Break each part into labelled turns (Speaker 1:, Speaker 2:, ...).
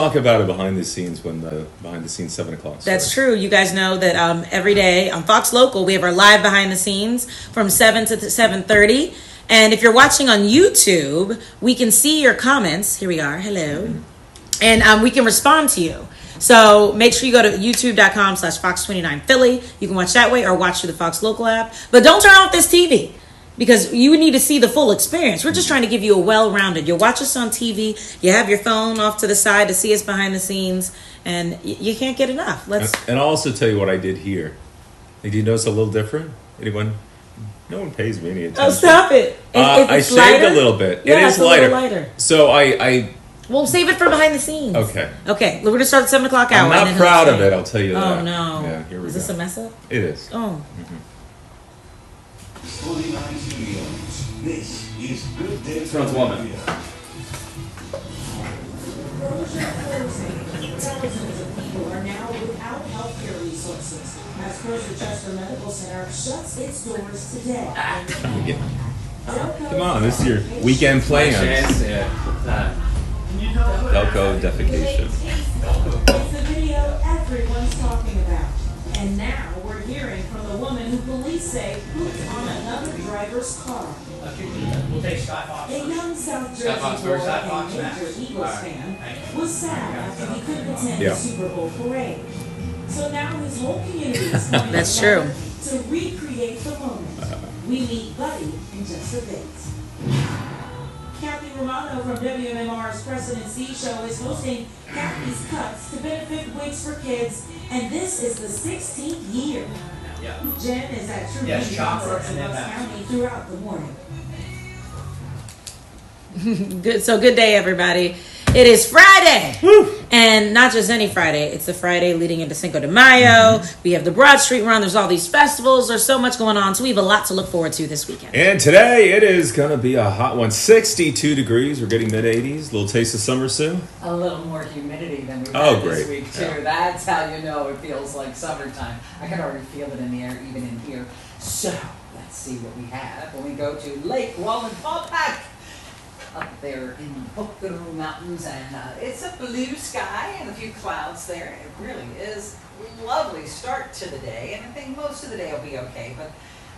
Speaker 1: talk about it behind the scenes when the behind the scenes 7 o'clock.
Speaker 2: That's true. You guys know that every day on Fox Local we have our live behind the scenes from 7 to 7:30. And if you're watching on YouTube, we can see your comments. Here we are. Hello. And we can respond to you. So make sure you go to youtube.com/Fox29Philly. You can watch that way or watch through the Fox Local app. But don't turn off this TV because you need to see the full experience. We're just trying to give you a well-rounded. You'll watch us on TV. You have your phone off to the side to see us behind the scenes. And you can't get enough.
Speaker 1: And I'll also tell you what I did here. Did you notice a little different? Anyone? No one pays me any attention.
Speaker 2: Oh, stop it.
Speaker 1: I shaved
Speaker 2: lighter?
Speaker 1: a little bit.
Speaker 2: Yeah,
Speaker 1: it is
Speaker 2: it's a
Speaker 1: lighter.
Speaker 2: little lighter.
Speaker 1: So I
Speaker 2: We'll save it for behind the scenes.
Speaker 1: Okay.
Speaker 2: Okay, we're going to start at 7 o'clock hour.
Speaker 1: I'm not proud of it, I'll tell you that.
Speaker 2: Oh, no.
Speaker 1: Yeah, here we
Speaker 2: is
Speaker 1: go.
Speaker 2: this a mess up?
Speaker 1: It is.
Speaker 2: Oh.
Speaker 3: This is Good Day
Speaker 1: Front woman.
Speaker 4: Thousands of people are now without health care resources as Chester Medical Center shuts its doors today.
Speaker 1: Come on, this is your weekend plans. Delco defecation.
Speaker 4: It's the video everyone's talking about. And now we're hearing from the woman who police say pooped on another driver's car.
Speaker 5: We'll take Sky Fox.
Speaker 4: A young South Jersey boy and major Eagles fan was sad after he couldn't attend the Super Bowl parade. So now his whole community is coming
Speaker 2: That's true.
Speaker 4: to recreate the moment. We meet Buddy in just a bit. Kathy Romano from WMMR's President C Show is hosting Kathy's Cuts to benefit Wigs for Kids, and this is the 16th year.
Speaker 5: Yeah.
Speaker 4: Jen is at True
Speaker 5: Yes,
Speaker 4: Beauty
Speaker 5: Chopper
Speaker 4: Concepts in
Speaker 5: and then
Speaker 4: Bucks
Speaker 5: Max.
Speaker 4: County throughout the morning.
Speaker 2: Good day, everybody. It is Friday.
Speaker 1: Woo.
Speaker 2: And not just any Friday. It's the Friday leading into Cinco de Mayo. We have the Broad Street Run. There's all these festivals. There's so much going on. So we have a lot to look forward to this weekend.
Speaker 1: And today it is going to be a hot one. 62 degrees. We're getting mid-80s. A little taste of summer soon.
Speaker 6: A little more humidity than we've
Speaker 1: Oh,
Speaker 6: had this
Speaker 1: great.
Speaker 6: week, too.
Speaker 1: Yeah.
Speaker 6: That's how you know it feels like summertime. I can already feel it in the air, even in here. So, let's see what we have when we go to Lake Wallenpaupack up there in the Pocono Mountains. And it's a blue sky and a few clouds there. It really is a lovely start to the day. And I think most of the day will be okay. But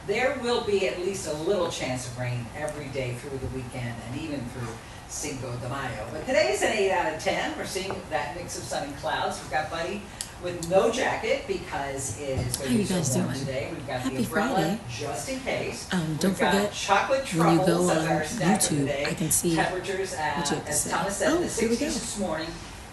Speaker 6: there will be at least a little chance of rain every day through the weekend and even through Cinco de Mayo. But today's an 8 out of 10. We're seeing that mix of sun and clouds. We've got Buddy with no jacket because it is going to be so warm today. We've got
Speaker 2: Happy
Speaker 6: the umbrella
Speaker 2: Friday.
Speaker 6: just in case.
Speaker 2: Don't
Speaker 6: We've got
Speaker 2: forget,
Speaker 6: chocolate
Speaker 2: when you
Speaker 6: truffles
Speaker 2: go
Speaker 6: as
Speaker 2: on
Speaker 6: our snack of the
Speaker 2: YouTube,
Speaker 6: day.
Speaker 2: I can see
Speaker 6: temperatures
Speaker 2: what you have to
Speaker 6: as
Speaker 2: say.
Speaker 6: Thomas said, in the
Speaker 2: here we
Speaker 6: 60s
Speaker 2: go.
Speaker 6: this morning,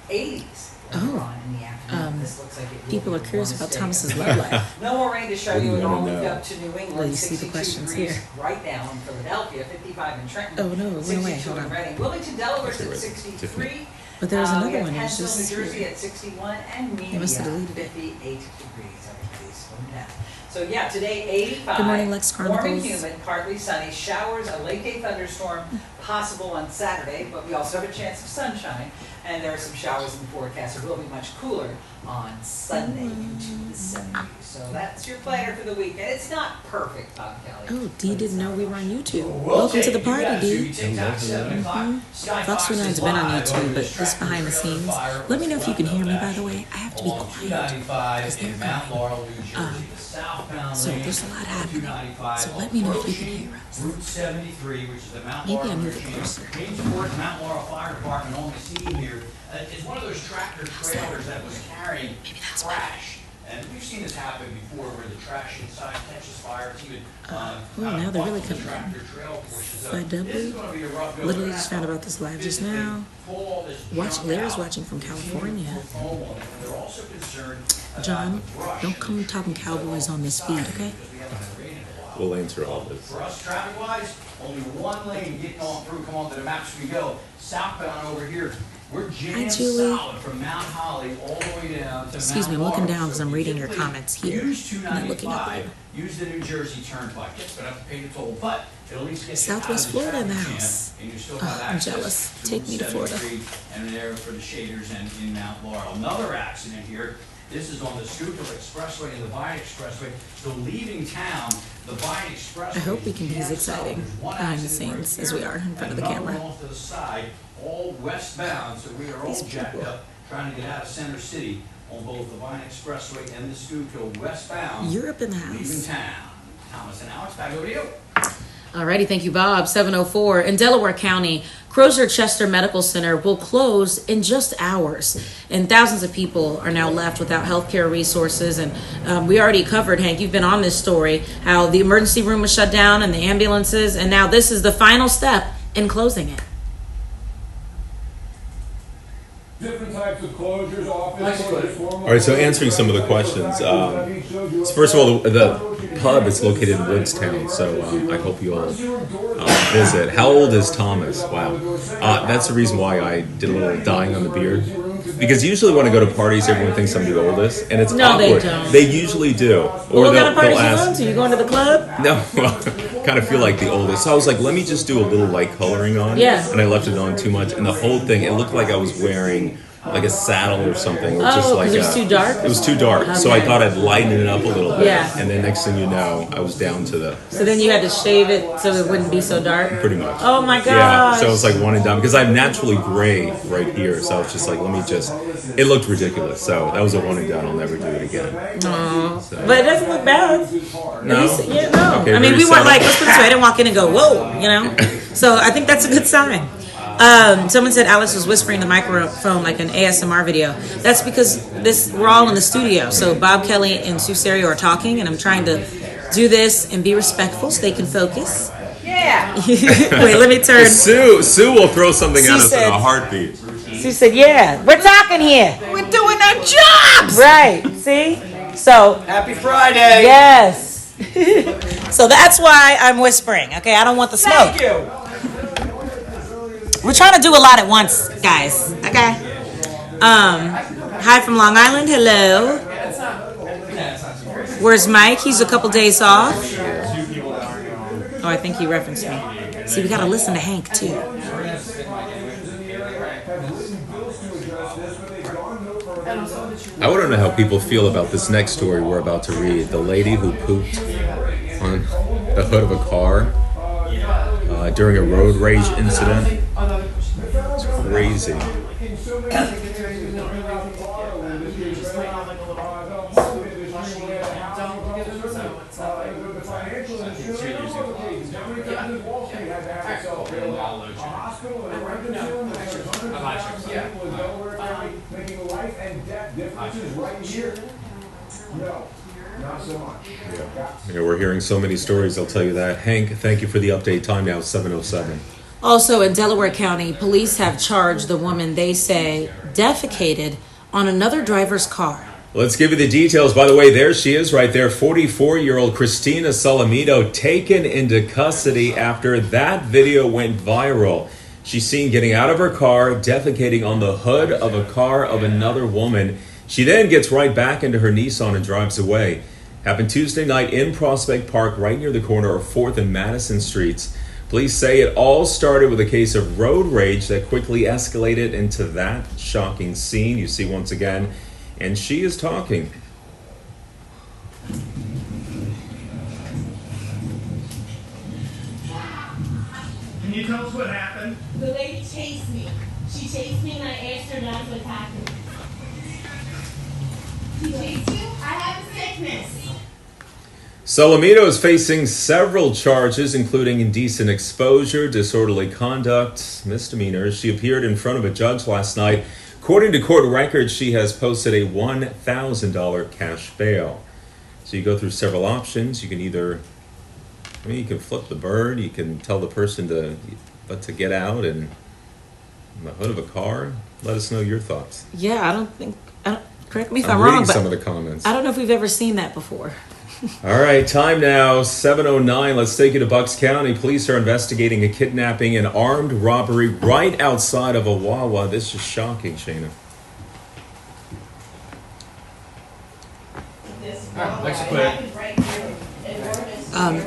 Speaker 6: 80s. later on in the afternoon. This looks like it will
Speaker 2: People
Speaker 6: be
Speaker 2: are curious
Speaker 6: the
Speaker 2: about
Speaker 6: warmest
Speaker 2: Thomas's
Speaker 6: day.
Speaker 2: love life.
Speaker 6: No more rain to show
Speaker 1: What do
Speaker 6: you.
Speaker 1: you
Speaker 6: It all
Speaker 1: wanna
Speaker 6: moved
Speaker 1: know?
Speaker 6: up to New
Speaker 2: Well,
Speaker 6: England,
Speaker 2: you see the
Speaker 6: 62
Speaker 2: questions
Speaker 6: degrees
Speaker 2: here.
Speaker 6: right now in Philadelphia, 55 in Trenton,
Speaker 2: Oh, no, it went
Speaker 6: 62
Speaker 2: away. Hold
Speaker 6: in
Speaker 2: on.
Speaker 6: Reading. Wilmington, Delaware's
Speaker 1: Okay,
Speaker 6: at
Speaker 1: right.
Speaker 6: 63.
Speaker 2: But there was
Speaker 6: We
Speaker 2: another
Speaker 6: have
Speaker 2: one. It was
Speaker 6: Pennsville,
Speaker 2: just
Speaker 6: New Jersey
Speaker 2: here.
Speaker 6: at 61, and Media,
Speaker 2: must have deleted it.
Speaker 6: 58 degrees. Everybody's going down. So yeah, today 85.
Speaker 2: Good morning, Lex
Speaker 6: Warm and
Speaker 2: Chronicles.
Speaker 6: humid, partly sunny. Showers, a late day thunderstorm possible on Saturday, but we also have a chance of sunshine. And there are some showers in the forecast. It will be much cooler on Sunday into the 70s. So that's your planner for the weekend. It's not perfect, Bob Kelly.
Speaker 2: Oh, Dee didn't know we were on YouTube.
Speaker 5: We'll
Speaker 2: Welcome to
Speaker 5: take
Speaker 2: the
Speaker 5: you
Speaker 2: party,
Speaker 5: guys
Speaker 2: Dee.
Speaker 5: to TikTok, 7 o'clock. Sky
Speaker 2: Fox
Speaker 5: Fox
Speaker 2: 29's
Speaker 5: is
Speaker 2: been on
Speaker 5: live
Speaker 2: YouTube,
Speaker 5: over
Speaker 2: but
Speaker 5: this
Speaker 2: this
Speaker 5: tractor
Speaker 2: behind the
Speaker 5: trailer
Speaker 2: scenes.
Speaker 5: fire
Speaker 2: Let me know if you can hear me, by
Speaker 5: Roundup
Speaker 2: the way. I have to be
Speaker 5: on
Speaker 2: quiet.
Speaker 5: 295
Speaker 2: they're
Speaker 5: in Mount
Speaker 2: coming.
Speaker 5: Laurel, New Jersey, the southbound
Speaker 2: So
Speaker 5: lane
Speaker 2: there's a lot happening.
Speaker 5: 295
Speaker 2: So
Speaker 5: on
Speaker 2: let me know if you
Speaker 5: Grove
Speaker 2: can
Speaker 5: Street,
Speaker 2: hear us.
Speaker 5: Route 73, which is the Mount
Speaker 2: Maybe
Speaker 5: Laurel
Speaker 2: I move it
Speaker 5: Interchange.
Speaker 2: closer.
Speaker 5: Jamesport Mount Laurel Fire Department on the scene here. It's one of those tractor trailers that was carrying trash. And we've seen this happen before where the trash inside catches fire. It's even
Speaker 2: now they're really coming in.
Speaker 5: tractor trail portion. So
Speaker 2: 5W.
Speaker 5: this is gonna be a rough go.
Speaker 2: Literally just found about this live just now. Larry's watching from California.
Speaker 5: They're also concerned
Speaker 2: John,
Speaker 5: about the brush.
Speaker 2: don't come talking Cowboys on this feed, okay?
Speaker 1: We'll answer all this.
Speaker 5: For us, traffic-wise, only one lane getting on through. Come on to the maps we go. Southbound over here, we're jammed
Speaker 2: Julie.
Speaker 5: solid from Mount Holly all the way down to
Speaker 2: Excuse me, I'm
Speaker 5: Mount
Speaker 2: looking
Speaker 5: Laurel.
Speaker 2: down because I'm
Speaker 5: So
Speaker 2: reading your
Speaker 5: typically
Speaker 2: comments here.
Speaker 5: Use
Speaker 2: I'm not looking up
Speaker 5: 295. Use the New Jersey Turnpike. It's gonna have to pay the toll, but it'll at least get you out of
Speaker 2: Southwest
Speaker 5: the
Speaker 2: Florida in the
Speaker 5: traffic jam,
Speaker 2: house.
Speaker 5: and you still
Speaker 2: Oh,
Speaker 5: have
Speaker 2: I'm
Speaker 5: access
Speaker 2: jealous. Take me to Florida.
Speaker 5: 73 and there for the shaders and in Mount Laurel. Another accident here. This is on the Schuylkill Expressway and the Vine Expressway. So leaving town, the Vine Expressway.
Speaker 2: I hope we can be as
Speaker 5: is jammed
Speaker 2: exciting
Speaker 5: solid. There's one
Speaker 2: behind the
Speaker 5: accident right
Speaker 2: scenes as
Speaker 5: here
Speaker 2: we are in front of the
Speaker 5: and another
Speaker 2: camera.
Speaker 5: one off to the side, all westbound. So we are all
Speaker 2: These
Speaker 5: jacked
Speaker 2: people.
Speaker 5: up trying to get out of Center City on both the Vine Expressway and the Schuylkill westbound.
Speaker 2: You're up in the
Speaker 5: Leaving
Speaker 2: house.
Speaker 5: town. Thomas and Alex, back over to you.
Speaker 2: Alrighty, thank you, Bob. 7:04 in Delaware County, Crozer Chester Medical Center will close in just hours, and thousands of people are now left without healthcare resources. And we already covered, Hank, you've been on this story, how the emergency room was shut down and the ambulances, and now this is the final step in closing it.
Speaker 3: Different types of closures, office closures.
Speaker 1: All right, so answering some of the questions. So first of all, the pub is located in Woodstown, so I hope you all visit. How old is Thomas? Wow. That's the reason why I did a little dyeing on the beard. Because usually when I go to parties, everyone thinks I'm the oldest, and it's
Speaker 2: No, they
Speaker 1: awkward.
Speaker 2: don't.
Speaker 1: They usually do. Or
Speaker 2: What kind of parties
Speaker 1: they'll
Speaker 2: you
Speaker 1: ask.
Speaker 2: going to? You going to the club?
Speaker 1: No, well, kind of feel like the oldest. So I was like, let me just do a little light coloring on.
Speaker 2: Yeah.
Speaker 1: And I left it on too much. And the whole thing, it looked like I was wearing like a saddle or something. Or just
Speaker 2: Oh,
Speaker 1: like
Speaker 2: 'cause it was too dark?
Speaker 1: It was too dark. So I
Speaker 2: Okay.
Speaker 1: thought I'd lighten it up a little bit.
Speaker 2: Yeah.
Speaker 1: And then next thing you know, I was down to the,
Speaker 2: So then you had to shave it so it wouldn't be so dark?
Speaker 1: pretty much.
Speaker 2: Oh my gosh.
Speaker 1: Yeah, so it was like one and done. Because I'm naturally gray right here. So I was just like, let me just, it looked ridiculous. So that was a one and done. I'll never do it again.
Speaker 2: Aw.
Speaker 1: So-
Speaker 2: But it doesn't look bad.
Speaker 1: No?
Speaker 2: At least- yeah, no.
Speaker 1: Okay,
Speaker 2: I mean,
Speaker 1: very
Speaker 2: we weren't
Speaker 1: subtle.
Speaker 2: like, let's put it this way, I didn't walk in and go, whoa, you know? So I think that's a good sign. Someone said Alex was whispering the microphone like an ASMR video. That's because we're all in the studio. So Bob Kelly and Sue Serio are talking, and I'm trying to do this and be respectful so they can focus.
Speaker 6: Yeah.
Speaker 2: Wait, let me turn.
Speaker 1: Sue will throw something
Speaker 2: Sue
Speaker 1: at us in
Speaker 2: said-
Speaker 1: a heartbeat.
Speaker 2: Sue said, yeah, we're talking here.
Speaker 6: We're doing our jobs.
Speaker 2: Right, see? So,
Speaker 5: Happy Friday!
Speaker 2: yes. So that's why I'm whispering, okay? I don't want the smoke.
Speaker 6: Thank you.
Speaker 2: We're trying to do a lot at once, guys. Okay. Hi from Long Island. Hello. Where's Mike? He's a couple days off. Oh, I think he referenced me. See, we gotta listen to Hank too.
Speaker 1: I want to know how people feel about this next story we're about to read. The lady who pooped on the hood of a car during a road rage incident. It's crazy.
Speaker 3: Making life and death differences right here. No, not so much.
Speaker 1: Yeah, we're hearing so many stories, I'll tell you that. Hank, thank you for the update. Time now, 7:07.
Speaker 2: Also, in Delaware County, police have charged the woman they say defecated on another driver's car.
Speaker 1: Let's give you the details. By the way, there she is right there. 44-year-old Christina Salamito taken into custody after that video went viral. She's seen getting out of her car, defecating on the hood of a car of another woman. She then gets right back into her Nissan and drives away. Happened Tuesday night in Prospect Park, right near the corner of 4th and Madison Streets. Police say it all started with a case of road rage that quickly escalated into that shocking scene you see once again. And she is talking.
Speaker 7: Can you tell us what happened?
Speaker 4: The lady chased me. She chased me and I asked her not to attack me. She chased you? I have a sickness.
Speaker 1: Salamito is facing several charges, including indecent exposure, disorderly conduct, misdemeanors. She appeared in front of a judge last night. According to court records, she has posted a $1,000 cash bail. So you go through several options. You can either, you can flip the bird. You can tell the person to get out and on the hood of a car. Let us know your thoughts.
Speaker 2: Yeah, correct me if
Speaker 1: I'm
Speaker 2: I'm
Speaker 1: reading
Speaker 2: wrong,
Speaker 1: some
Speaker 2: but
Speaker 1: of the comments.
Speaker 2: I don't know if we've ever seen that before.
Speaker 1: All right, time now, 7:09. Let's take you to Bucks County. Police are investigating a kidnapping and armed robbery right outside of a Wawa. This is shocking, Shayna.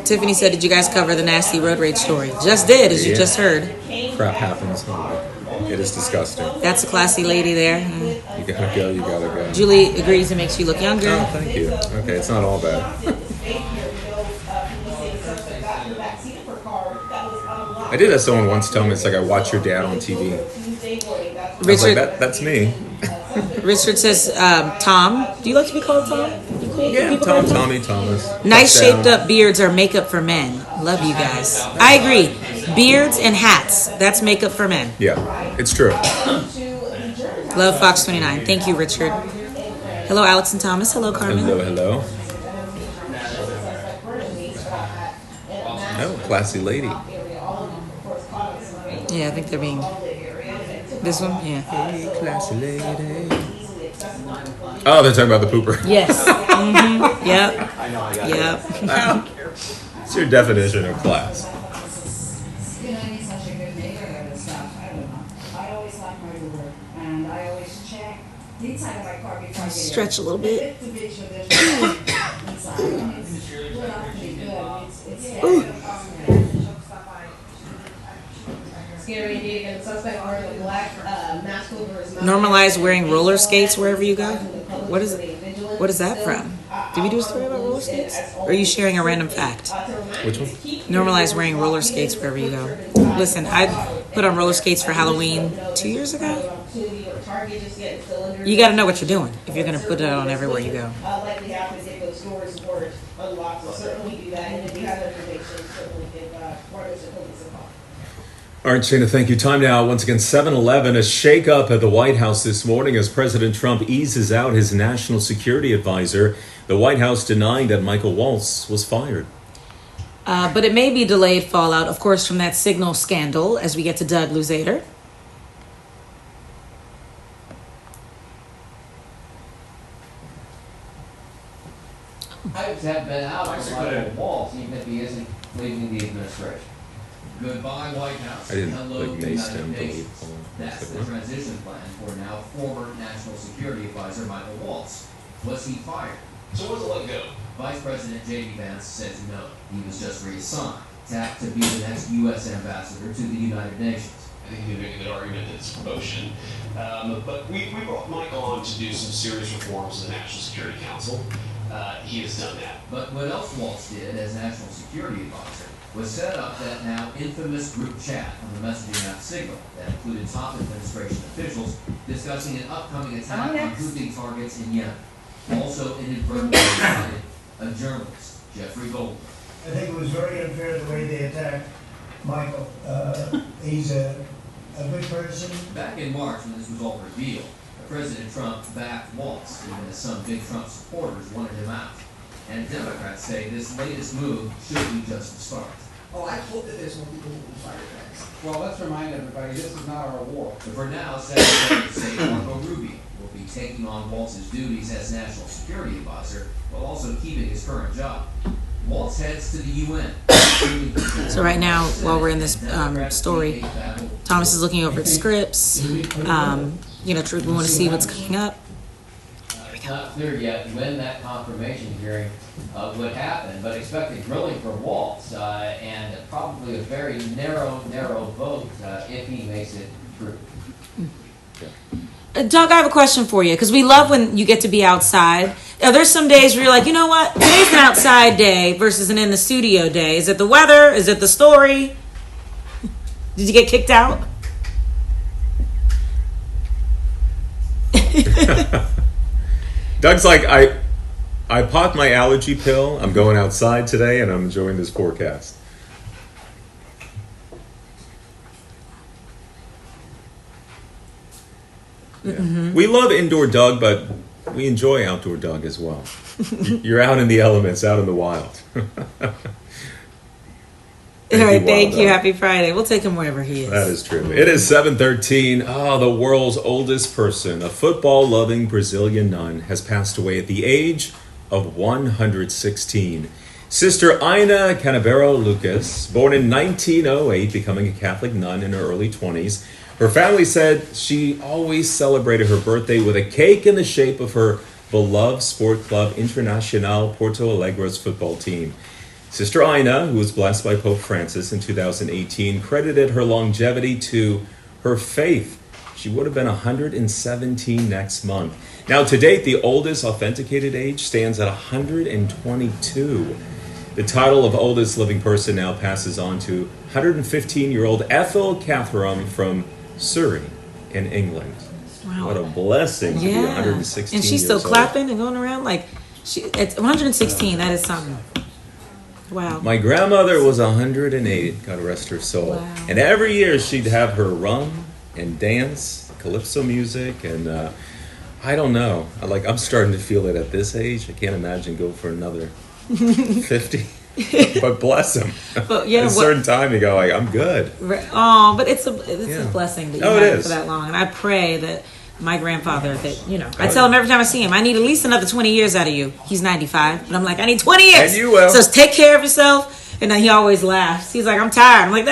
Speaker 2: Tiffany said, did you guys cover the nasty road rage story? Just did, as you
Speaker 1: Yeah.
Speaker 2: just heard.
Speaker 1: Crap happens. It is disgusting.
Speaker 2: That's a classy lady there.
Speaker 1: You gotta go, you gotta go.
Speaker 2: Julie agrees it makes you look younger.
Speaker 1: Oh, thank you. Okay, it's not all bad. I did have someone once tell me, it's like, I watch your dad on TV. I was like,
Speaker 2: Richard,
Speaker 1: that's me.
Speaker 2: Richard says, Tom. Do you like to be called Tom? You cool?
Speaker 1: Yeah,
Speaker 2: People
Speaker 1: Tom,
Speaker 2: call you
Speaker 1: Tommy, Thomas.
Speaker 2: Nice
Speaker 1: Touchdown.
Speaker 2: shaped up beards are makeup for men. Love you guys. I agree. Beards and hats. That's makeup for men.
Speaker 1: Yeah, it's true.
Speaker 2: Love Fox 29. Thank you, Richard. Hello, Alex and Thomas. Hello, Carmen.
Speaker 1: Hello. Oh, classy lady.
Speaker 2: Yeah, I think they're being. This one? Yeah.
Speaker 1: Hey, classy lady. Oh, they're talking about the pooper.
Speaker 2: Yes. Mm-hmm. Yep. Yep.
Speaker 1: What's your definition of class?
Speaker 8: You know, he's such a good neighbor and stuff. I don't know. I always lock my door and I always check the inside of my car before I get in.
Speaker 2: Stretch a little bit.
Speaker 8: To make sure there's no inside. And it's lit up pretty good. It's
Speaker 9: scary indeed. And the suspect wearing a black mask over his mouth.
Speaker 2: Normalize wearing roller skates wherever you go. What is it? What is that from? Did we do a story about roller skates? Or are you sharing a random fact?
Speaker 1: Which one?
Speaker 2: Normalize wearing roller skates wherever you go. Listen, I put on roller skates for Halloween 2 years ago. You got to know what you're doing if you're going to put it on everywhere you go.
Speaker 9: Likely have to get those doors were unlocked. So certainly do that. And if you have information, certainly give Warner's or police a call.
Speaker 1: All right, Shana, thank you. Time now, once again, 7-Eleven, a shakeup at the White House this morning as President Trump eases out his national security advisor. The White House denying that Michael Waltz was fired.
Speaker 2: But it may be delayed fallout, of course, from that signal scandal as we get to Doug Luzader.
Speaker 10: Pipes have been out for Michael Waltz, even if he isn't leaving the administration.
Speaker 5: Goodbye, White House.
Speaker 1: I didn't
Speaker 5: Hello,
Speaker 1: mace
Speaker 5: United
Speaker 1: him, but
Speaker 5: Nations. That's the transition plan for now former National Security Advisor Michael Waltz. Was he fired? So was it let go? Vice President J.D. Vance says no. He was just reassigned, tapped to be the next U.S. ambassador to the United Nations.
Speaker 11: I think he'd make a good argument that it's a promotion. But we brought Mike on to do some serious reforms in the National Security Council. He has done that.
Speaker 5: But what else Waltz did as National Security Advisor was set up that now infamous group chat on the messaging app Signal that included top administration officials discussing an upcoming attack on Houthi targets in Yemen. Also inadvertently invited a journalist, Jeffrey Goldberg.
Speaker 7: I think it was very unfair the way they attacked Michael. He's a good person.
Speaker 5: Back in March, when this was all revealed, President Trump backed Waltz, even as some big Trump supporters wanted him out. And Democrats say this latest move should be just the start.
Speaker 12: Oh, I hope that there's more people who will fight next.
Speaker 13: Well, let's remind everybody, this is not our war.
Speaker 5: But for now, Secretary of State Marco Rubio will be taking on Waltz's duties as National Security Advisor while also keeping his current job. Waltz heads to the UN.
Speaker 2: So right now, while we're in this story, Thomas is looking over at scripts. We want to see what's coming up.
Speaker 10: It's not clear yet when that confirmation hearing would happen, but expect a grilling for Waltz and probably a very narrow vote if he makes it through.
Speaker 2: Doug, I have a question for you because we love when you get to be outside. There's some days where you're like, you know what? Today's an outside day versus an in the studio day. Is it the weather? Is it the story? Did you get kicked out?
Speaker 1: Doug's like, I popped my allergy pill. I'm going outside today, and I'm enjoying this forecast. Yeah. Mm-hmm. We love indoor Doug, but we enjoy outdoor Doug as well. You're out in the elements, out in the wild.
Speaker 2: All right, thank you. Happy Friday. We'll take him wherever he is.
Speaker 1: That is true. It is 7:13. The world's oldest person, a football-loving Brazilian nun, has passed away at the age of 116. Sister Ina Canabero Lucas, born in 1908, becoming a Catholic nun in her early 20s. Her family said she always celebrated her birthday with a cake in the shape of her beloved Sport Club Internacional Porto Alegre's football team. Sister Ina, who was blessed by Pope Francis in 2018, credited her longevity to her faith. She would have been 117 next month. Now, to date, the oldest authenticated age stands at 122. The title of oldest living person now passes on to 115-year-old Ethel Catherine from Surrey in England.
Speaker 2: Wow.
Speaker 1: What a blessing to be
Speaker 2: Yeah.
Speaker 1: 116
Speaker 2: And she's still
Speaker 1: years old.
Speaker 2: clapping and going around like it's 116. That is something. Wow.
Speaker 1: My grandmother was 108, God rest her soul.
Speaker 2: Wow.
Speaker 1: And every year she'd have her run and dance, calypso music, and I don't know. I'm starting to feel it at this age. I can't imagine go for another 50. But bless him.
Speaker 2: But yeah,
Speaker 1: at a certain time you go like, I'm good.
Speaker 2: Oh, but it's a blessing that you have it
Speaker 1: is.
Speaker 2: for that long. And I pray that my grandfather, that I tell him every time I see him, I need at least another 20 years out of you. He's 95, but I'm like, I need 20 years.
Speaker 1: And you will.
Speaker 2: So take care of yourself. And then he always laughs. He's like, I'm tired. I'm like,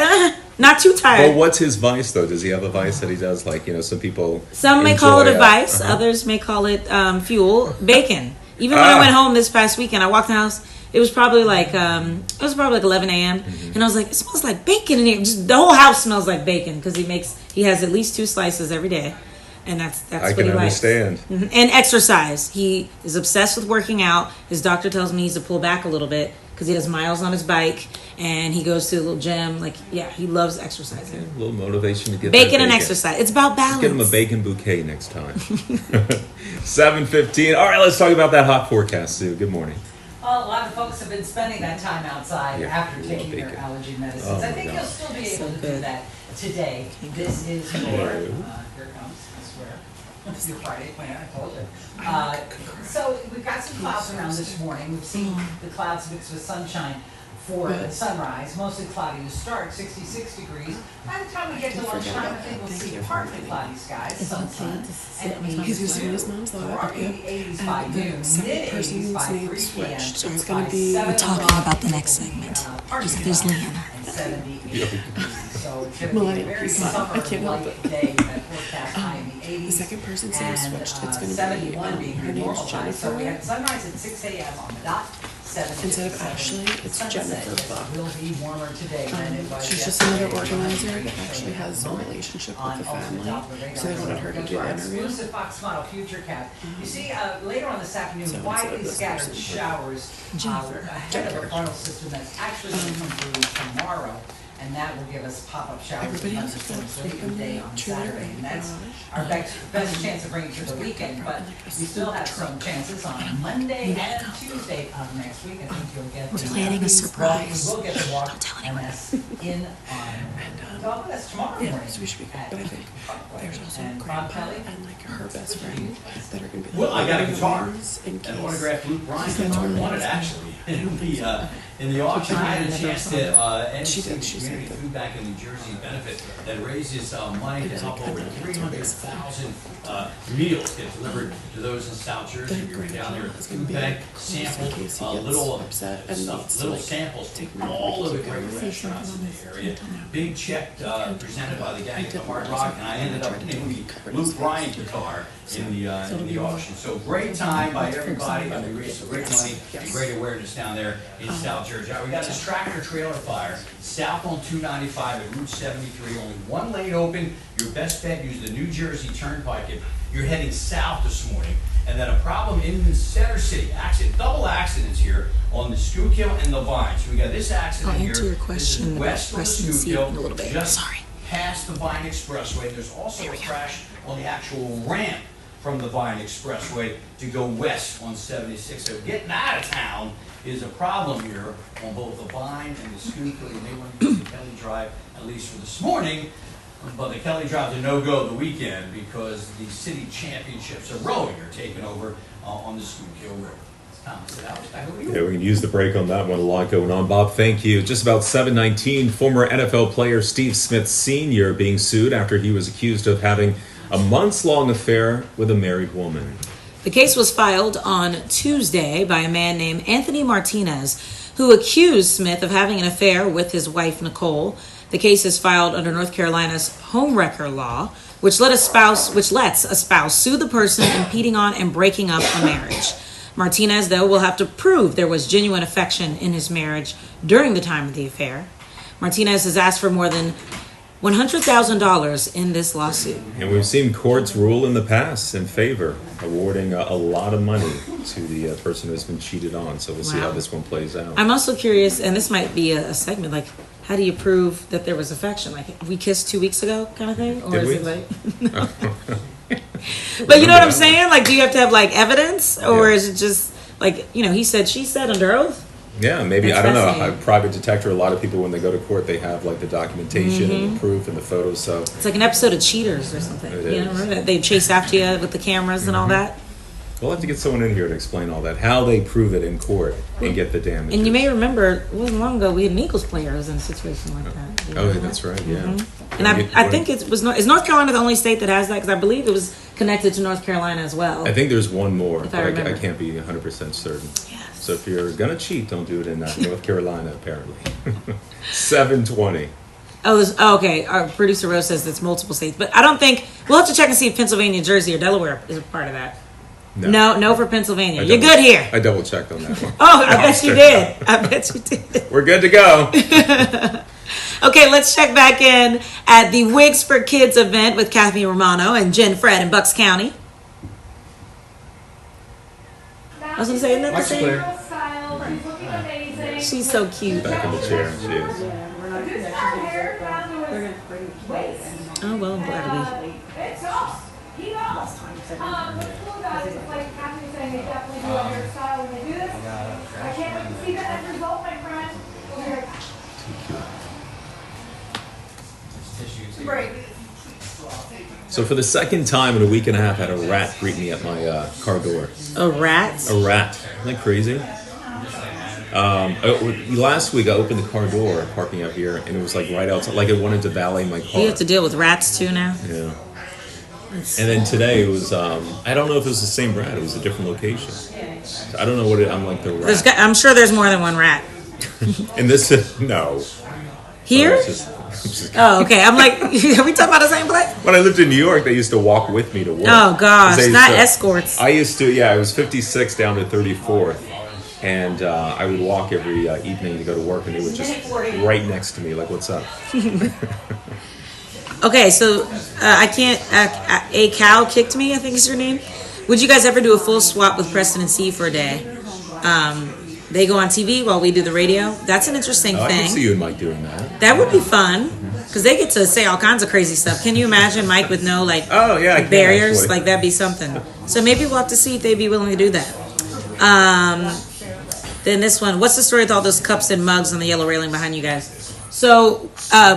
Speaker 2: not too tired.
Speaker 1: Well, what's his vice though? Does he have a vice that he does? Like, some people.
Speaker 2: Some may call it
Speaker 1: enjoy
Speaker 2: a vice.
Speaker 1: Uh-huh.
Speaker 2: Others may call it fuel. Bacon. Even when I went home this past weekend, I walked in the house. It was probably like 11 a.m. And I was like, it smells like bacon in here. Just the whole house smells like bacon because he has at least 2 slices every day, and that's
Speaker 1: I
Speaker 2: what
Speaker 1: can
Speaker 2: he likes.
Speaker 1: understand.
Speaker 2: And exercise. He is obsessed with working out. His doctor tells me he needs to pull back a little bit because he does miles on his bike and he goes to a little gym. He loves exercising.
Speaker 1: A little motivation to get
Speaker 2: Bacon
Speaker 1: that
Speaker 2: and exercise. It's about balance.
Speaker 1: Let's get him a bacon bouquet next time. 7:15. All right, let's talk about that hot forecast, Sue. Good morning.
Speaker 6: Well, a lot of folks have been spending that time outside after taking their
Speaker 1: bacon.
Speaker 6: allergy medicines.
Speaker 1: Oh,
Speaker 6: I
Speaker 1: my
Speaker 6: think
Speaker 1: God.
Speaker 6: you'll still be able to do that today. This is your, here it comes, I swear. This is your Friday plan, I told you. So we've got some clouds around this morning. We've seen the clouds mixed with sunshine for the sunrise. Mostly cloudy to start, 66 degrees. By the time we get to lunchtime, I think we'll see partly cloudy skies, sun, and 80s by noon, mid-80s by 3 p.m.
Speaker 14: So it's going to be...
Speaker 2: We're talking about the next segment. There's Leanna.
Speaker 6: So it's going to be a very summer-like day at forecast high in the 80s.
Speaker 14: The second person's name switched. It's going to be
Speaker 6: 71 being
Speaker 14: her
Speaker 6: the normal
Speaker 14: name's
Speaker 6: time. So we
Speaker 14: Jennifer.
Speaker 6: had sunrise at 6 a.m. on the dot.
Speaker 14: Instead of Ashley, it's Jennifer Buck.
Speaker 6: Will be warmer today than it was
Speaker 14: She's just
Speaker 6: yesterday.
Speaker 14: another organizer that actually has a relationship with the family, so they wanted her to do the interview.
Speaker 6: Exclusive Fox Model Future Cap. You see, later on this afternoon,
Speaker 14: So
Speaker 6: widely
Speaker 14: instead of this
Speaker 6: scattered
Speaker 14: person,
Speaker 6: showers ahead of a frontal system that's actually going to come through tomorrow. And that will give us pop-up showers
Speaker 14: Everybody
Speaker 6: and
Speaker 14: else is
Speaker 6: thunderstorms
Speaker 14: going
Speaker 6: late
Speaker 14: to
Speaker 6: in the day on Saturday. And that's our best chance of bringing it to the weekend. But we still have some chances on Monday and Tuesday of next week. I think you'll get
Speaker 2: We're planning a surprise.
Speaker 6: We'll get to walk
Speaker 2: Don't tell anyone.
Speaker 6: MS in on that's tomorrow morning.
Speaker 14: Yeah, so we should be good. But I think there's also
Speaker 6: And
Speaker 14: Grandpa
Speaker 6: Kelly?
Speaker 14: and her best friend that are going to be
Speaker 11: Well, I got a guitar
Speaker 14: in case.
Speaker 11: and autographed Luke Bryan's guitar. I wanted actually in the auction. I had a chance to NBC Community Food Bank in New Jersey benefit that raises money to help over 300,000 meals get delivered to those in South Jersey. We were down there at the food bank, sampled little samples from all of the great restaurants in the area. Big check presented by the gang at the Hard Rock, and I ended up getting the Luke Bryan guitar in the auction. So great time by everybody, and we raised some great money and great awareness down there in South Jersey. We got this tractor trailer fire south on 295 at Route 73. Only one lane open. Your best bet, use the New Jersey Turnpike if you're heading south this morning. And then a problem in the Center City. Double accidents here on the Schuylkill and the Vine. So we got this accident here.
Speaker 2: I'll answer your question about
Speaker 11: West of the
Speaker 2: Preston Seat
Speaker 11: Schuylkill,
Speaker 2: in a little bit.
Speaker 11: just
Speaker 2: Sorry.
Speaker 11: past the Vine Expressway. There's also a crash on the actual ramp from the Vine Expressway to go west on 76. So getting out of town is a problem here on both the Vine and the Schuylkill. You may want to use the Kelly Drive, at least for this morning. But the Kelly Drive's a no-go the weekend because the city championships of rowing are taking over on the Schuylkill River.
Speaker 1: Yeah, we can use the break on that one. A lot going on. Bob, thank you. Just about 7:19, former NFL player Steve Smith Sr. being sued after he was accused of having a months-long affair with a married woman.
Speaker 2: The case was filed on Tuesday by a man named Anthony Martinez, who accused Smith of having an affair with his wife, Nicole. The case is filed under North Carolina's homewrecker law, which lets a spouse sue the person impeding on and breaking up a marriage. Martinez, though, will have to prove there was genuine affection in his marriage during the time of the affair. Martinez has asked for more than $100,000 in this lawsuit.
Speaker 1: And we've seen courts rule in the past in favor, awarding a lot of money to the person who's been cheated on. So we'll see how this one plays out.
Speaker 2: I'm also curious, and this might be a segment, like, how do you prove that there was affection? Like, we kissed 2 weeks ago kind of thing? Or
Speaker 1: Did
Speaker 2: is
Speaker 1: we?
Speaker 2: it like... But you know what I'm saying? Like, do you have to have like evidence, or is it just like, you know, he said, she said under oath?
Speaker 1: Yeah, maybe.
Speaker 2: That's
Speaker 1: I don't know. A
Speaker 2: fascinating.
Speaker 1: private detector, a lot of people, when they go to court, they have like the documentation and the proof and the photos. So
Speaker 2: It's like an episode of Cheaters or something.
Speaker 1: It
Speaker 2: You know,
Speaker 1: is.
Speaker 2: remember that? They chase after you with the cameras and all that.
Speaker 1: we'll have to get someone in here to explain all that, how they prove it in court and get the damage.
Speaker 2: And you may remember, it wasn't long ago, we had an Eagles player who was in a situation like that. You
Speaker 1: Oh,
Speaker 2: know?
Speaker 1: that's right. Yeah.
Speaker 2: And I think it was is North Carolina the only state that has that? Because I believe it was connected to North Carolina as well.
Speaker 1: I think there's one more,
Speaker 2: If
Speaker 1: but
Speaker 2: I
Speaker 1: I
Speaker 2: remember.
Speaker 1: can't be 100% certain.
Speaker 2: Yes.
Speaker 1: So if you're gonna cheat, don't do it in North Carolina. Apparently, 7:20.
Speaker 2: Okay. Our producer Rose says it's multiple states, but I don't think we'll have to check and see if Pennsylvania, Jersey, or Delaware is a part of that. No for Pennsylvania. You're good here.
Speaker 1: I double checked on that one.
Speaker 2: Oh, I bet you did. I bet you did.
Speaker 1: We're good to go.
Speaker 2: Okay, let's check back in at the Wigs for Kids event with Kathy Romano and Jen Fred in Bucks County. I was gonna say, isn't that the same? She's so cute.
Speaker 1: Back in the chair, she is.
Speaker 2: Oh well, I'm glad we.
Speaker 15: It's off. Keep off. What's cool about it is, like Kathy was saying, they definitely do a hairstyle when they do this. I can't wait to see the end result, my friend. Over here. Break.
Speaker 1: So for the second time in a week and a half, I had a rat greet me at my car door.
Speaker 2: A rat?
Speaker 1: A rat. Isn't that crazy? Last week I opened the car door, parking out here, and it was like right outside, like it wanted to valet my car.
Speaker 2: You have to deal with rats too now.
Speaker 1: Yeah. And then today it was, I don't know if it was the same rat. It was a different location. So I don't know what it, I'm like the rat.
Speaker 2: I'm sure there's more than one rat.
Speaker 1: And this, no.
Speaker 2: Here? Oh, okay. I'm like, are we talking about the same place?
Speaker 1: When I lived in New York, they used to walk with me to work.
Speaker 2: Oh, gosh.
Speaker 1: They used
Speaker 2: Not
Speaker 1: to-
Speaker 2: escorts.
Speaker 1: I used to, yeah, I was 56 down to 34th. And I would walk every evening to go to work, and they would just right next to me, like, what's up?
Speaker 2: Okay, so I can't. A Cal kicked me, I think is your name. Would you guys ever do a full swap with Preston and C for a day? They go on TV while we do the radio. That's an interesting
Speaker 1: I can
Speaker 2: thing.
Speaker 1: see you and Mike doing that.
Speaker 2: That would be fun because they get to say all kinds of crazy stuff. Can you imagine Mike with no like
Speaker 1: I can,
Speaker 2: barriers?
Speaker 1: actually.
Speaker 2: Like that'd be something. So maybe we'll have to see if they'd be willing to do that. Then this one. What's the story with all those cups and mugs on the yellow railing behind you guys? So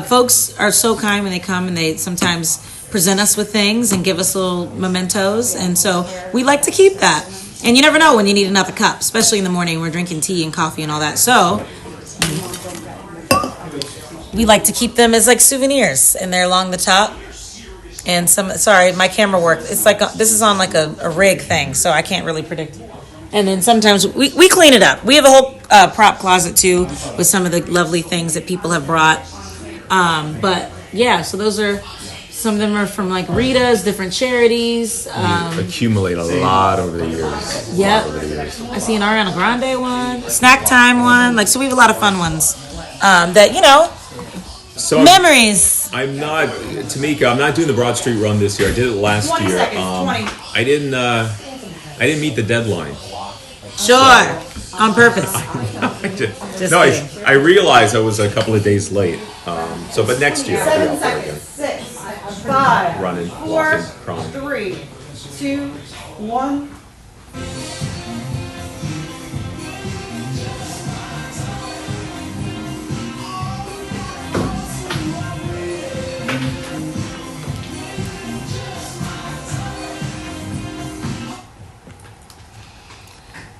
Speaker 2: folks are so kind when they come, and they sometimes present us with things and give us little mementos, and so we like to keep that. And you never know when you need another cup, especially in the morning when we're drinking tea and coffee and all that. So we like to keep them as like souvenirs, and they're along the top. And sorry, my camera worked. It's like this is on like a rig thing, so I can't really predict it. And then sometimes we clean it up. We have a whole prop closet too with some of the lovely things that people have brought. But yeah, so those are some of them are from like Rita's, different charities.
Speaker 1: You accumulate a lot over the years.
Speaker 2: Yep. I see an Ariana Grande one, Snack Time one. Like, so we have a lot of fun ones that, you know,
Speaker 1: So
Speaker 2: memories.
Speaker 1: I'm not, Tamika, I'm not doing the Broad Street Run this year. I did it last
Speaker 2: 20
Speaker 1: year.
Speaker 2: seconds, 20.
Speaker 1: I didn't meet the deadline.
Speaker 2: Sure. On purpose. Just
Speaker 1: No,
Speaker 2: kidding.
Speaker 1: I realized I was a couple of days late. But next year I'll be
Speaker 16: 7
Speaker 1: out there
Speaker 16: seconds.
Speaker 1: again.
Speaker 16: 6, 5,
Speaker 1: Running,
Speaker 16: 4,
Speaker 1: walking, crawling.
Speaker 16: 3, 2, 1.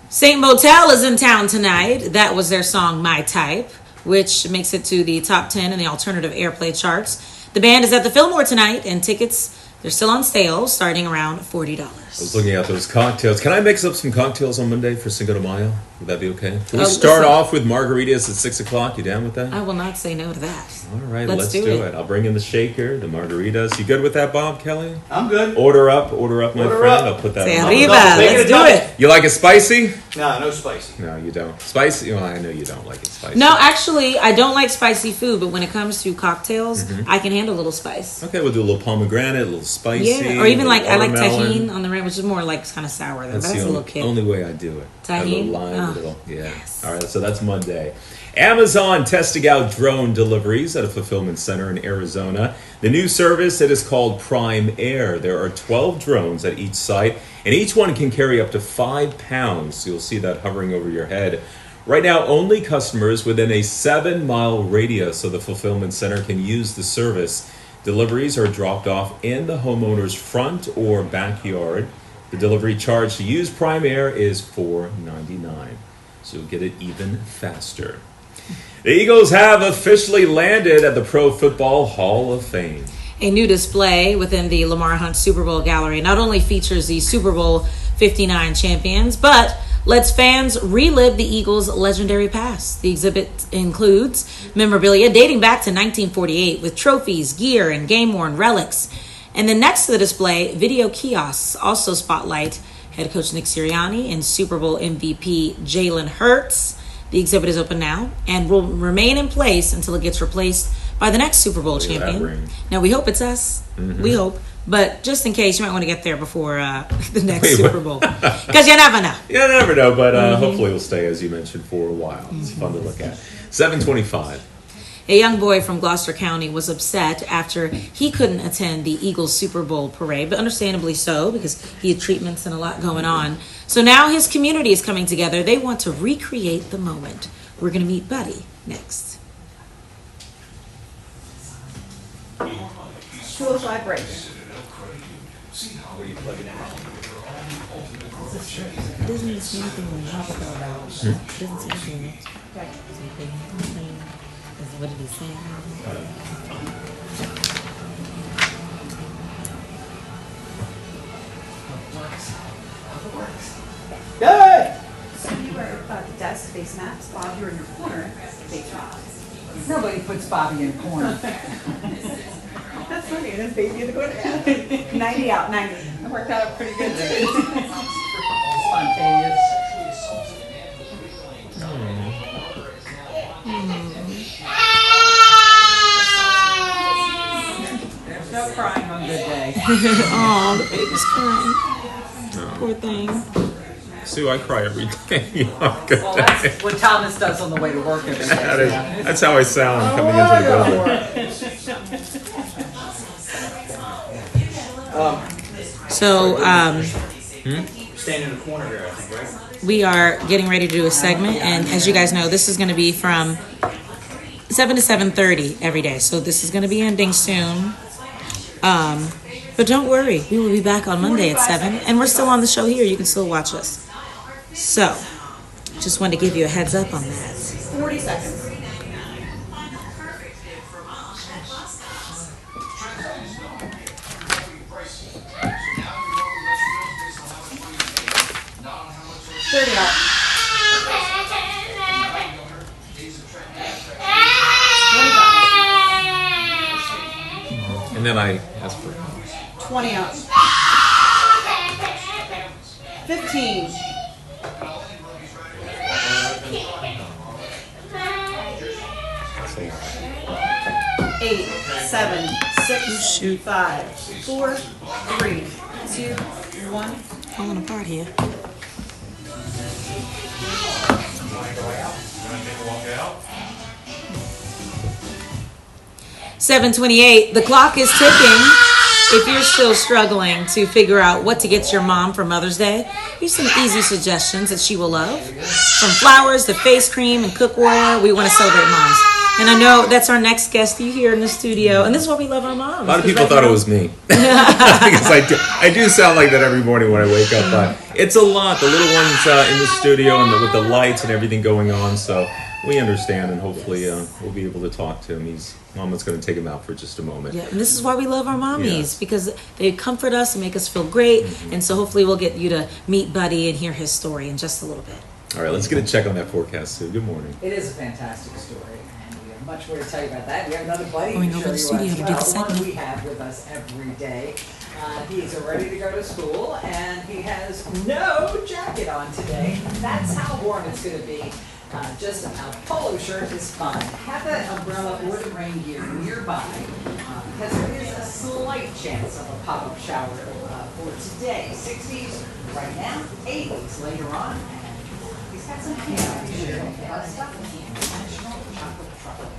Speaker 2: Saint Motel is in town tonight. That was their song My Type, which makes it to the top 10 in the alternative airplay charts. The band is at the Fillmore tonight, and tickets, they're still on sale, starting around $40.
Speaker 1: I was looking at those cocktails. Can I mix up some cocktails on Monday for Cinco de Mayo? Would that be okay? Can we start off with margaritas at 6 o'clock? You down with that?
Speaker 2: I will not say no to that.
Speaker 1: All right,
Speaker 2: Let's
Speaker 1: let's
Speaker 2: do
Speaker 1: do
Speaker 2: it.
Speaker 1: it. I'll bring in the shaker, the margaritas. You good with that, Bob Kelly?
Speaker 11: I'm good.
Speaker 1: Order up, my
Speaker 11: Order
Speaker 1: friend.
Speaker 11: up.
Speaker 1: I'll put that
Speaker 2: Say
Speaker 1: on.
Speaker 2: arriba, let's do it.
Speaker 1: You like it spicy?
Speaker 11: No, no spicy.
Speaker 1: No, you don't. Spicy? Well, I know you don't like it spicy.
Speaker 2: No, actually, I don't like spicy food, but when it comes to cocktails,
Speaker 1: Mhm.
Speaker 2: I can handle a little spice.
Speaker 1: Okay, we'll do a little pomegranate, a little spicy.
Speaker 2: Yeah, or even like I like
Speaker 1: watermelon.
Speaker 2: tahini on the tamarind, which is more like kind of sour. Though.
Speaker 1: That's
Speaker 2: That's
Speaker 1: the
Speaker 2: a little kid.
Speaker 1: only way I do it.
Speaker 2: Tahini?
Speaker 1: A little lime,
Speaker 2: Oh,
Speaker 1: little, yeah. All right, so that's Monday. Amazon testing out drone deliveries at a fulfillment center in Arizona. The new service, it is called Prime Air. There are 12 drones at each site, and each one can carry up to 5 pounds. You'll see that hovering over your head. Right now, only customers within a 7-mile radius of the fulfillment center can use the service. Deliveries are dropped off in the homeowner's front or backyard. The delivery charge to use Prime Air is $4.99, so you'll get it even faster. The Eagles have officially landed at the Pro Football Hall of Fame.
Speaker 2: A new display within the Lamar Hunt Super Bowl gallery not only features the Super Bowl 59 champions, but lets fans relive the Eagles' legendary past. The exhibit includes memorabilia dating back to 1948 with trophies, gear, and game-worn relics. And then next to the display, video kiosks also spotlight head coach Nick Sirianni and Super Bowl MVP Jalen Hurts. The exhibit is open now and will remain in place until it gets replaced by the next Super Bowl champion. Now, we hope it's us. Mm-hmm. We hope. But just in case, you might want to get there before the next Super Bowl. Because you never know.
Speaker 1: You never know, but hopefully it'll stay, as you mentioned, for a while. It's fun to look at. 7:25.
Speaker 2: A young boy from Gloucester County was upset after he couldn't attend the Eagles Super Bowl parade, but understandably so, because he had treatments and a lot going on. So now his community is coming together. They want to recreate the moment. We're going to meet Buddy next.
Speaker 16: 205 break.
Speaker 2: It doesn't say anything on the top about it. It doesn't say anything. Okay. What did he say?
Speaker 6: Good!
Speaker 8: So you were at the desk, face maps, Bob, you're in your corner, face maps.
Speaker 6: Nobody puts Bobby in a corner.
Speaker 8: That's funny, and his baby in the corner. 90 out, 90.
Speaker 6: That worked out pretty good today. Spontaneous. There's no crying on good day.
Speaker 2: Oh, the baby's crying. Poor thing.
Speaker 1: Sue, I cry every day.
Speaker 6: Well, that's what Thomas does on the way to work every day.
Speaker 1: That's how I sound coming into the building.
Speaker 2: So,
Speaker 11: Stand in the corner here, I think, right?
Speaker 2: we are getting ready to do a segment, and as you guys know, this is going to be from 7 to 7:30 every day. So this is going to be ending soon. But don't worry, we will be back on Monday at 7, and we're still on the show here. You can still watch us. So, just wanted to give you a heads up on that.
Speaker 16: 40 seconds.
Speaker 1: And then I asked for
Speaker 16: 20 out. 15. 8, 7, 6, 5, 4, 3, 2, 1.
Speaker 2: Falling apart here. $7:28. The clock is ticking. If you're still struggling to figure out what to get your mom for Mother's Day, here's some easy suggestions that she will love. From flowers to face cream and cookware, we want to celebrate moms. And I know that's our next guest you here in the studio, and this is why we love our moms.
Speaker 1: A lot of people thought it was me. Because I do sound like that every morning when I wake up. But it's a lot. The little ones in the studio and with the lights and everything going on. So we understand, and hopefully we'll be able to talk to him. Mama's going to take him out for just a moment.
Speaker 2: Yeah, and this is why we love our mommies,
Speaker 1: Yes.
Speaker 2: because they comfort us and make us feel great. And so hopefully we'll get you to meet Buddy and hear his story in just a little bit.
Speaker 1: All right, let's get a check on that forecast, Sue. Good morning.
Speaker 6: It is a fantastic story, and we have much more to tell you about that. We have another buddy
Speaker 2: Going
Speaker 6: to
Speaker 2: over
Speaker 6: show
Speaker 2: the
Speaker 6: you
Speaker 2: studio
Speaker 6: as
Speaker 2: to do the
Speaker 6: well, one
Speaker 2: segment.
Speaker 6: we have with us every day. He's ready to go to school, and he has no jacket on today. That's how warm it's going to be. Just a polo shirt is fine. Have that umbrella or the rain gear nearby, because there is a slight chance of a pop-up shower for today. 60s right now, 80s later on, and he's got some stuff. National Chocolate Truffle Day.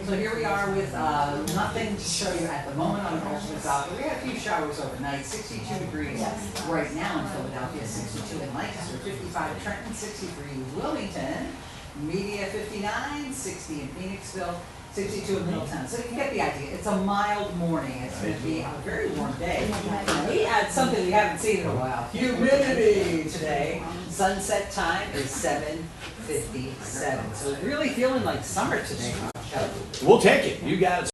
Speaker 6: So here we are with nothing to show you at the moment on the Ultimate South. We had a few showers overnight, 62 degrees right now in Philadelphia, 62 in Lancaster, 55 in Trenton, 63 in Wilmington, Media 59, 60 in Phoenixville, 62 in Middletown. So you can get the idea. It's a mild morning. It's going to be a very warm day. We had something we haven't seen in a while. Humidity today. Sunset time is 7:57. So really feeling like summer today.
Speaker 11: We'll take it. You got it.